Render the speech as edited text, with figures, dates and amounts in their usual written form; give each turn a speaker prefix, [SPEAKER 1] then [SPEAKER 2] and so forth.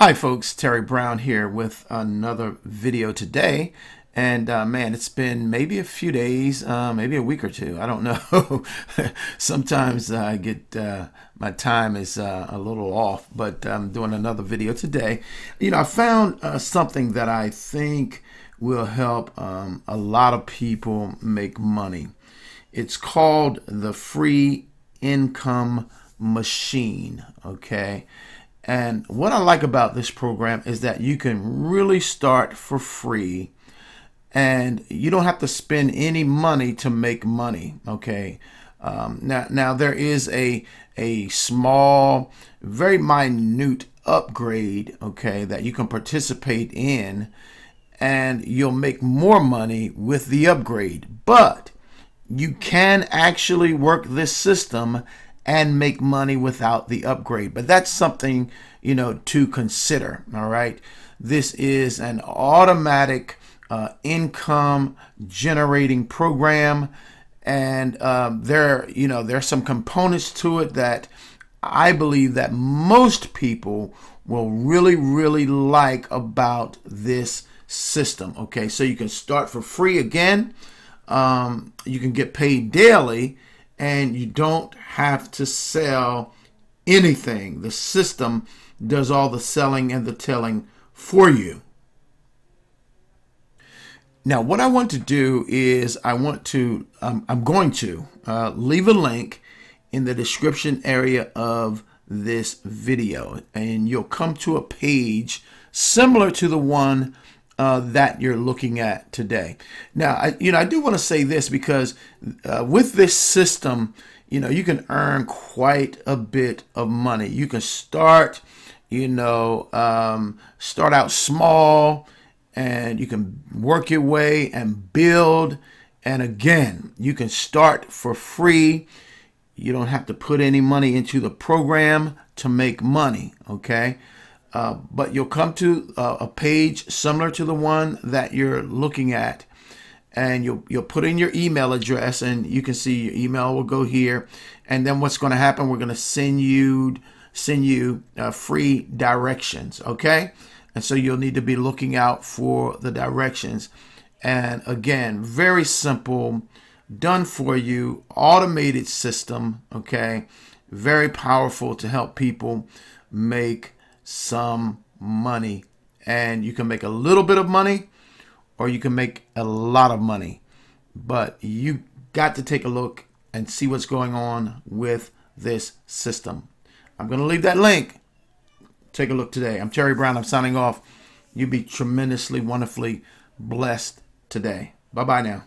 [SPEAKER 1] Hi folks, Terry Brown here with another video today. And man, it's been maybe a few days, maybe a week or two. I don't know. Sometimes I get my time is a little off, but I'm doing another video today. I found something that I think will help a lot of people make money. It's called the Free Income Machine. Okay. And what I like about this program is that you can really start for free and you don't have to spend any money to make money. Okay. Now there is a small, very minute upgrade, okay, that you can participate in, and you'll make more money with the upgrade. But you can actually work this system and make money without the upgrade. But that's something, to consider. All right. This is an automatic income generating program. And there's some components to it that I believe that most people will really, really like about this system. Okay. So you can start for free again. You can get paid daily, and you don't have to sell anything. The system does all the selling and the telling for you. Now, what I want to do is I'm going to leave a link in the description area of this video, and you'll come to a page similar to the one that you're looking at today. Now, I do want to say this because with this system, you can earn quite a bit of money. You can start, start out small, and you can work your way and build. And again, you can start for free. You don't have to put any money into the program to make money. Okay. But you'll come to a page similar to the one that you're looking at, and you'll put in your email address, and you can see your email will go here. And then what's going to happen? We're going to send you free directions. Okay, and so you'll need to be looking out for the directions. And again, very simple, done for you, automated system. Okay, very powerful to help people make some money. And you can make a little bit of money, or you can make a lot of money, but you got to take a look and see what's going on with this system. I'm going to leave that link. Take a look today. I'm Terry Brown. I'm signing off. You be tremendously, wonderfully blessed today. Bye-bye now.